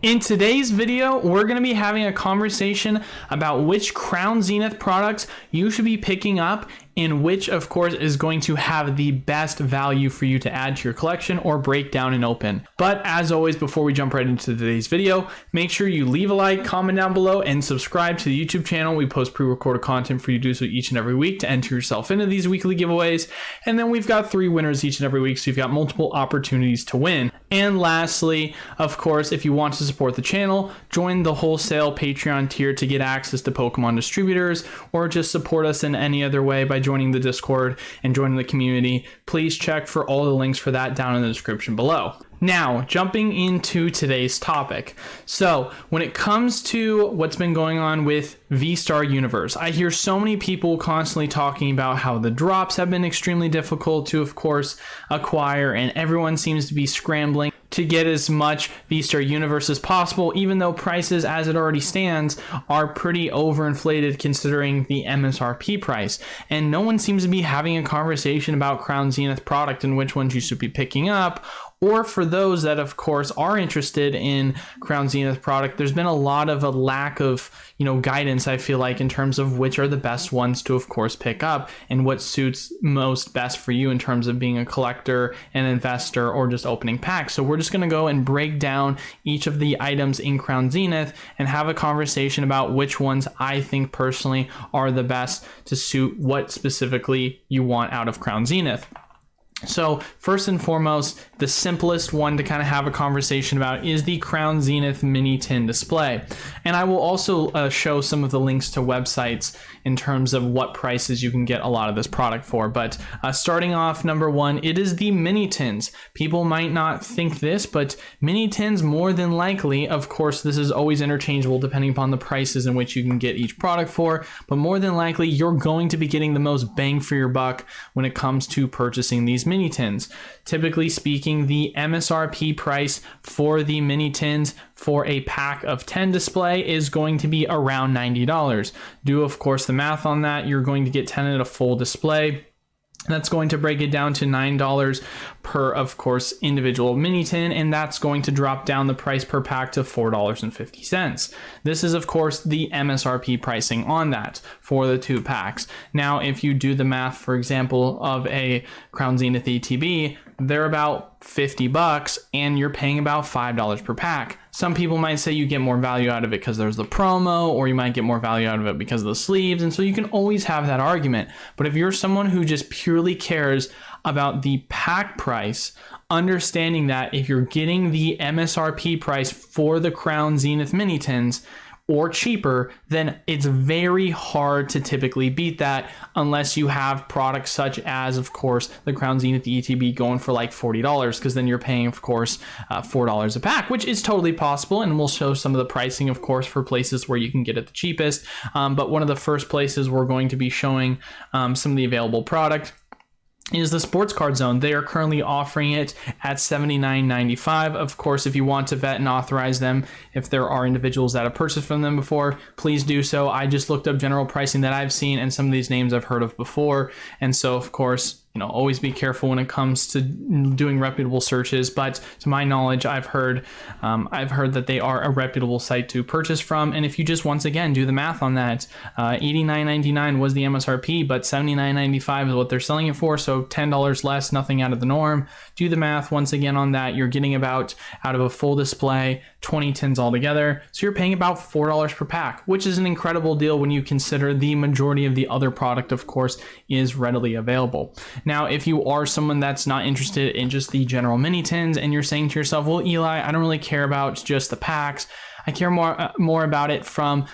In today's video, we're going to be having a conversation about which Crown Zenith products you should be picking up and which, of course, is going to have the best value for you to add to your collection or break down and open. But as always, before we jump right into today's video, make sure you leave a like, comment down below, and subscribe to the YouTube channel. We post pre-recorded content for you to do so each and every week to enter yourself into these weekly giveaways. And then we've got 3 winners each and every week, so you've got multiple opportunities to win. And lastly, of course, if you want to support the channel, join the wholesale Patreon tier to get access to Pokemon distributors, or just support us in any other way by joining the Discord and joining the community. Please check for all the links for that down in the description below. Now, jumping into today's topic. So, when it comes to what's been going on with V-Star Universe, I hear so many people constantly talking about how the drops have been extremely difficult to, of course, acquire, and everyone seems to be scrambling to get as much V-Star Universe as possible, even though prices as it already stands are pretty overinflated considering the MSRP price. And no one seems to be having a conversation about Crown Zenith product and which ones you should be picking up. Or for those that, of course, are interested in Crown Zenith product, there's been a lot of a lack of, guidance, I feel like, in terms of which are the best ones to, of course, pick up and what suits most best for you in terms of being a collector, an investor, or just opening packs. So we're just going to go and break down each of the items in Crown Zenith and have a conversation about which ones I think personally are the best to suit what specifically you want out of Crown Zenith. So first and foremost, the simplest one to kind of have a conversation about is the Crown Zenith mini tin display. And I will also show some of the links to websites in terms of what prices you can get a lot of this product for. But starting off, number one, it is the mini tins. People might not think this, but mini tins more than likely, of course, this is always interchangeable depending upon the prices in which you can get each product for, but more than likely you're going to be getting the most bang for your buck when it comes to purchasing these mini tins. Typically speaking, the MSRP price for the mini tins for a pack of 10 display is going to be around $90. Do, of course, the math on that. You're going to get 10 at a full display. That's going to break it down to $9 per, of course, individual mini tin, and that's going to drop down the price per pack to $4.50. This is, of course, the MSRP pricing on that for the 2 packs. Now, if you do the math, for example, of a Crown Zenith ETB, they're about $50 and you're paying about $5 per pack. Some people might say you get more value out of it because there's the promo, or you might get more value out of it because of the sleeves. And so you can always have that argument. But if you're someone who just purely cares about the pack price, understanding that if you're getting the MSRP price for the Crown Zenith mini tins or cheaper, then it's very hard to typically beat that unless you have products such as, of course, the Crown Zenith ETB going for like $40, because then you're paying, of course, $4 a pack, which is totally possible. And we'll show some of the pricing, of course, for places where you can get it the cheapest. But one of the first places we're going to be showing some of the available product is the Sports Card Zone. They are currently offering it at $79.95. Of course, if you want to vet and authorize them, if there are individuals that have purchased from them before, please do so. I just looked up general pricing that I've seen, and some of these names I've heard of before. And so, of course, always be careful when it comes to doing reputable searches. But to my knowledge, I've heard that they are a reputable site to purchase from. And if you just once again do the math on that, $89.99 was the MSRP, but $79.95 is what they're selling it for. So $10 less, nothing out of the norm. Do the math once again on that. You're getting about, out of a full display, 20 tins altogether. So you're paying about $4 per pack, which is an incredible deal when you consider the majority of the other product, of course, is readily available. Now, if you are someone that's not interested in just the general mini tins and you're saying to yourself, well, Eli, I don't really care about just the packs. I care more about it from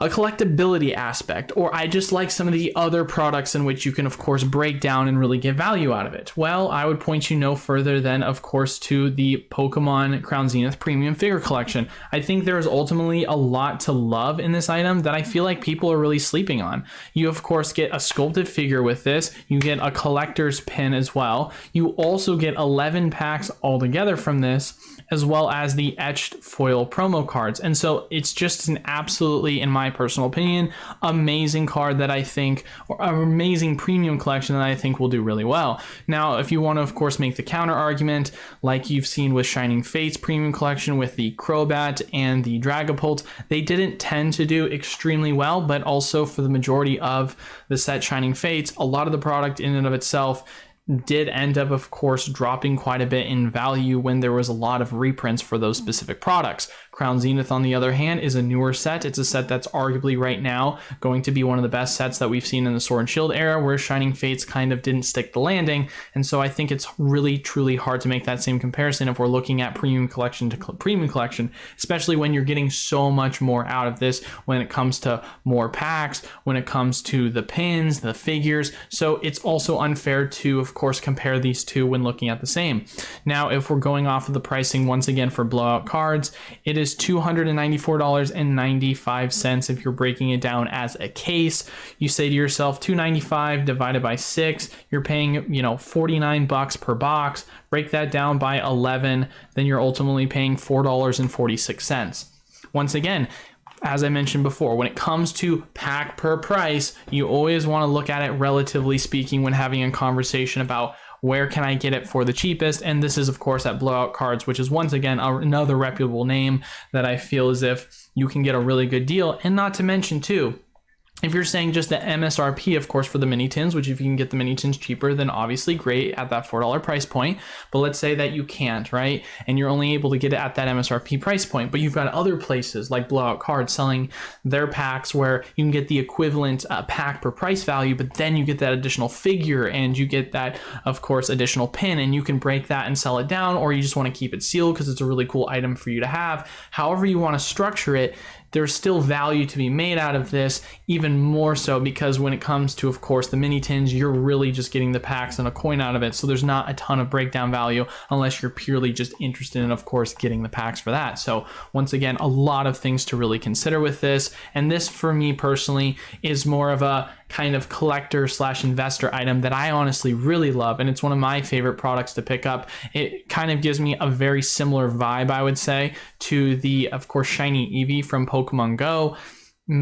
a collectability aspect, or I just like some of the other products in which you can, of course, break down and really get value out of it. Well, I would point you no further than, of course, to the Pokemon Crown Zenith Premium Figure Collection. I think there is ultimately a lot to love in this item that I feel like people are really sleeping on. You, of course, get a sculpted figure with this. You get a collector's pin as well. You also get 11 packs altogether from this. as well as the etched foil promo cards. And so it's just an absolutely, in my personal opinion, amazing card that I think, or an amazing premium collection that I think will do really well. Now, if you want to, of course, make the counter argument, like you've seen with Shining Fates premium collection with the Crobat and the Dragapult, they didn't tend to do extremely well, but also for the majority of the set Shining Fates, a lot of the product in and of itself did end up, of course, dropping quite a bit in value when there was a lot of reprints for those specific products. Crown Zenith, on the other hand, is a newer set. It's a set that's arguably right now going to be one of the best sets that we've seen in the Sword and Shield era, where Shining Fates kind of didn't stick the landing. And so I think it's really, truly hard to make that same comparison if we're looking at premium collection to premium collection, especially when you're getting so much more out of this when it comes to more packs, when it comes to the pins, the figures. So it's also unfair to, of course, compare these two when looking at the same. Now, if we're going off of the pricing once again for blowout cards, it is $294.95 if you're breaking it down as a case. You say to yourself, $295 divided by 6, you're paying, $49 per box. Break that down by 11, then you're ultimately paying $4.46. Once again, as I mentioned before, when it comes to pack per price, you always want to look at it relatively speaking when having a conversation about where can I get it for the cheapest. And this is, of course, at Blowout Cards, which is once again another reputable name that I feel as if you can get a really good deal. And not to mention too, if you're saying just the MSRP, of course, for the mini tins, which if you can get the mini tins cheaper, then obviously great at that $4 price point. But let's say that you can't, right? And you're only able to get it at that MSRP price point, but you've got other places like Blowout Cards selling their packs where you can get the equivalent pack per price value, but then you get that additional figure and you get that, of course, additional pin, and you can break that and sell it down, or you just want to keep it sealed because it's a really cool item for you to have. However you want to structure it, there's still value to be made out of this, even more so because when it comes to, of course, the mini tins, you're really just getting the packs and a coin out of it. So there's not a ton of breakdown value unless you're purely just interested in, of course, getting the packs for that. So once again, a lot of things to really consider with this. And this, for me personally, is more of a kind of collector / investor item that I honestly really love. And it's one of my favorite products to pick up. It kind of gives me a very similar vibe, I would say, to the, of course, Shiny Eevee from Pokemon Go.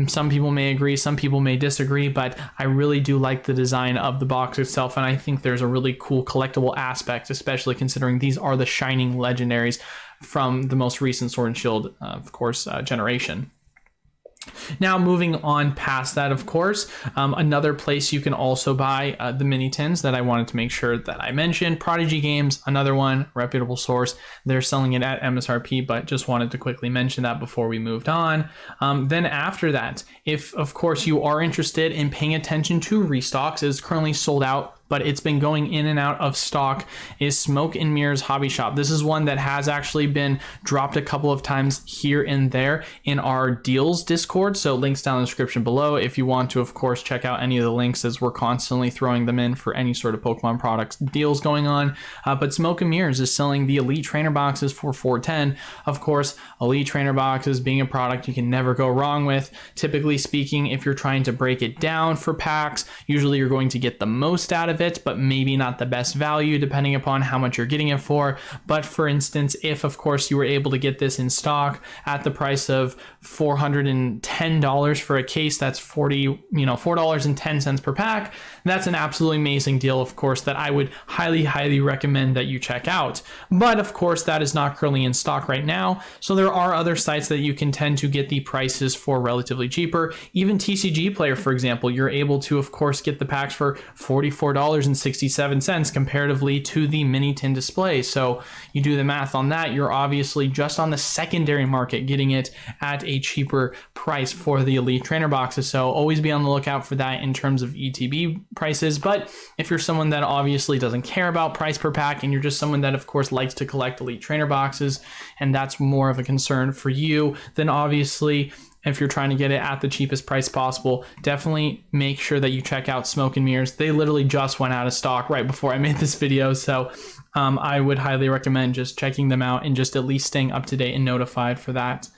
Some people may agree, some people may disagree, but I really do like the design of the box itself. And I think there's a really cool collectible aspect, especially considering these are the Shining Legendaries from the most recent Sword and Shield, of course, generation. Now, moving on past that, of course, another place you can also buy the mini tins that I wanted to make sure that I mentioned, Prodigy Games, another one, reputable source. They're selling it at MSRP, but just wanted to quickly mention that before we moved on. Then after that, if, of course, you are interested in paying attention to restocks, it is currently sold out, but it's been going in and out of stock, is Smoke and Mirrors Hobby Shop. This is one that has actually been dropped a couple of times here and there in our deals Discord. So links down in the description below if you want to, of course, check out any of the links, as we're constantly throwing them in for any sort of Pokemon products deals going on. But Smoke and Mirrors is selling the Elite Trainer boxes for $410. Of course, Elite Trainer boxes being a product you can never go wrong with. Typically speaking, if you're trying to break it down for packs, usually you're going to get the most out of it, but maybe not the best value depending upon how much you're getting it for. But for instance, if of course you were able to get this in stock at the price of $410 for a case, that's $4.10 per pack. That's an absolutely amazing deal, of course, that I would highly recommend that you check out. But of course, that is not currently in stock right now. So there are other sites that you can tend to get the prices for relatively cheaper. Even TCG Player, for example, you're able to, of course, get the packs for $44.67 comparatively to the mini tin display. So you do the math on that, you're obviously just on the secondary market getting it at a cheaper price for the Elite Trainer boxes. So always be on the lookout for that in terms of ETB prices. But if you're someone that obviously doesn't care about price per pack, and you're just someone that of course likes to collect Elite Trainer boxes, and that's more of a concern for you, then obviously if you're trying to get it at the cheapest price possible, definitely make sure that you check out Smoke and Mirrors. They literally just went out of stock right before I made this video. So I would highly recommend just checking them out and just at least staying up to date and notified for that.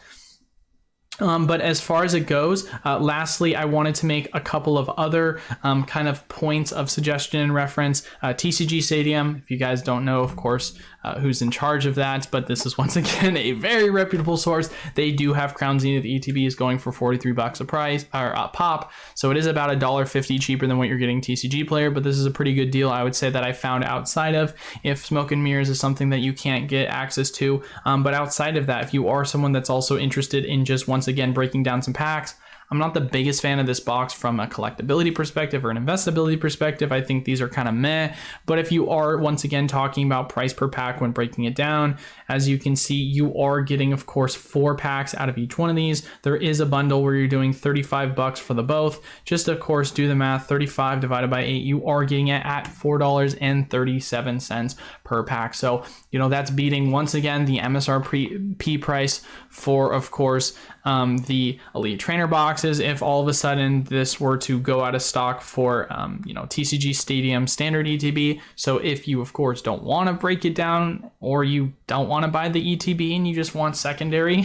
But as far as it goes, lastly, I wanted to make a couple of other kind of points of suggestion and reference. TCG Stadium, if you guys don't know, of course, who's in charge of that, but this is once again a very reputable source. They do have Crown Zenith ETBs going for $43 a price or pop, so it is about $1.50 cheaper than what you're getting TCG Player, but this is a pretty good deal, I would say, that I found outside of if Smoke and Mirrors is something that you can't get access to. But outside of that, if you are someone that's also interested in just once again breaking down some packs, I'm not the biggest fan of this box from a collectability perspective or an investability perspective. I think these are kind of meh, but if you are once again talking about price per pack when breaking it down, as you can see, you are getting, of course, 4 packs out of each one of these. There is a bundle where you're doing $35 for the both. Just, of course, do the math, 35 divided by 8, you are getting it at $4.37 per pack. So, you know, that's beating, once again, the MSRP price for, of course, the Elite Trainer boxes. If all of a sudden this were to go out of stock for, you know, TCG Stadium standard ETB. So if you, of course, don't want to break it down, or you don't want to buy the ETB and you just want secondary,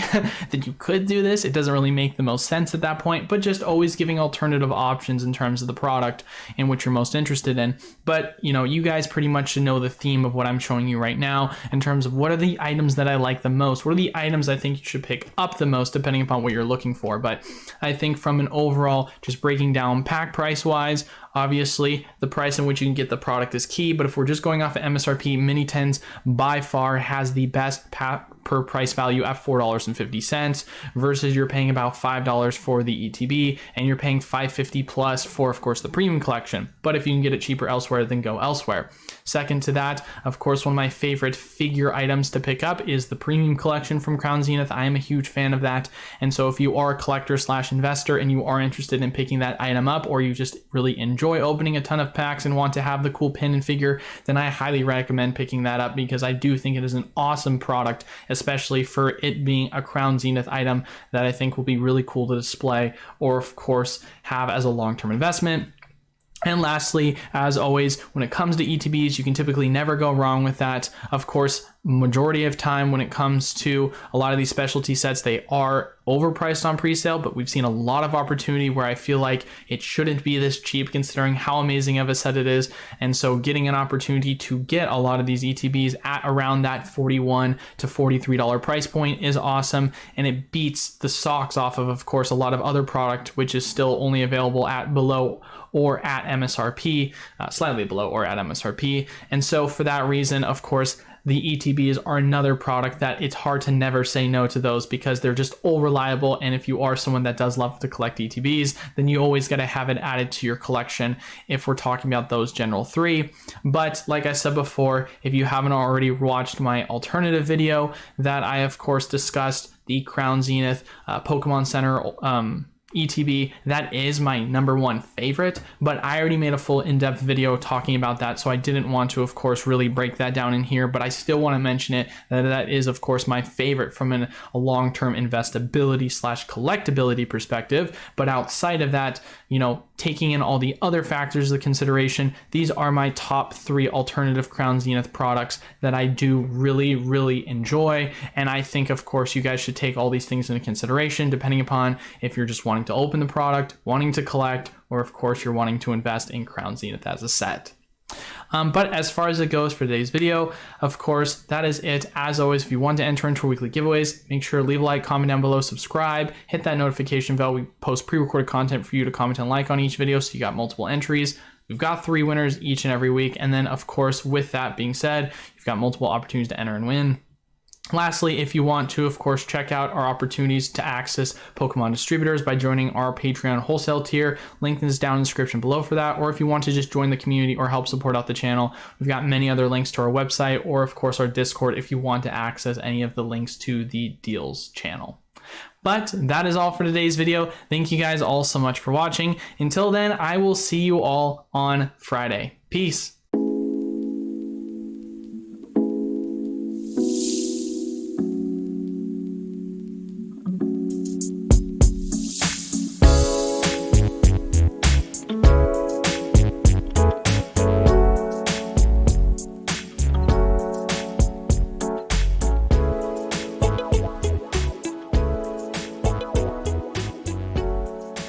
then you could do this. It doesn't really make the most sense at that point, but just always giving alternative options in terms of the product in which you're most interested in. But, you know, you guys pretty much should know the theme of what I'm showing you right now in terms of what are the items that I like the most, what are the items I think you should pick up the most depending upon what you're looking for. But I think from an overall, just breaking down pack price wise, obviously the price in which you can get the product is key, but if we're just going off of MSRP, Mini 10s by far has the best per price value at $4.50 versus you're paying about $5 for the ETB and you're paying $5.50 plus for, of course, the premium collection. But if you can get it cheaper elsewhere, then go elsewhere. Second to that, of course, one of my favorite figure items to pick up is the premium collection from Crown Zenith. I am a huge fan of that. And so if you are a collector / investor and you are interested in picking that item up, or you just really enjoy opening a ton of packs and want to have the cool pin and figure, then I highly recommend picking that up, because I do think it is an awesome product, especially for it being a Crown Zenith item that I think will be really cool to display or, of course, have as a long-term investment. And lastly, as always, when it comes to ETBs, you can typically never go wrong with that. Of course, majority of time when it comes to a lot of these specialty sets, they are overpriced on pre-sale, but we've seen a lot of opportunity where I feel like it shouldn't be this cheap considering how amazing of a set it is. And so getting an opportunity to get a lot of these ETBs at around that $41 to $43 price point is awesome. And it beats the socks off of course, a lot of other product, which is still only available at below or at MSRP, slightly below or at MSRP. And so for that reason, of course, the ETBs are another product that it's hard to never say no to those, because they're just all reliable. And if you are someone that does love to collect ETBs, then you always got to have it added to your collection if we're talking about those general 3. But like I said before, if you haven't already watched my alternative video that I, of course, discussed the Crown Zenith Pokemon Center ETB, that is my #1 favorite, but I already made a full in-depth video talking about that, so I didn't want to, of course, really break that down in here, but I still want to mention it, that is, of course, my favorite from a long-term investability / collectability perspective. But outside of that, you know, taking in all the other factors of consideration, these are my top 3 alternative Crown Zenith products that I do really, really enjoy. And I think, of course, you guys should take all these things into consideration, depending upon if you're just wanting to open the product, wanting to collect, or of course you're wanting to invest in Crown Zenith as a set. But as far as it goes for today's video, of course, that is it. As always, if you want to enter into our weekly giveaways, make sure to leave a like, comment down below, subscribe, hit that notification bell. We post pre-recorded content for you to comment and like on each video, so you got multiple entries. We've got 3 winners each and every week. And then, of course, with that being said, you've got multiple opportunities to enter and win. Lastly, if you want to, of course, check out our opportunities to access Pokemon distributors by joining our Patreon wholesale tier, link is down in the description below for that. Or if you want to just join the community or help support out the channel, we've got many other links to our website, or of course our Discord if you want to access any of the links to the deals channel. But that is all for today's video. Thank you guys all so much for watching. Until then, I will see you all on Friday. Peace.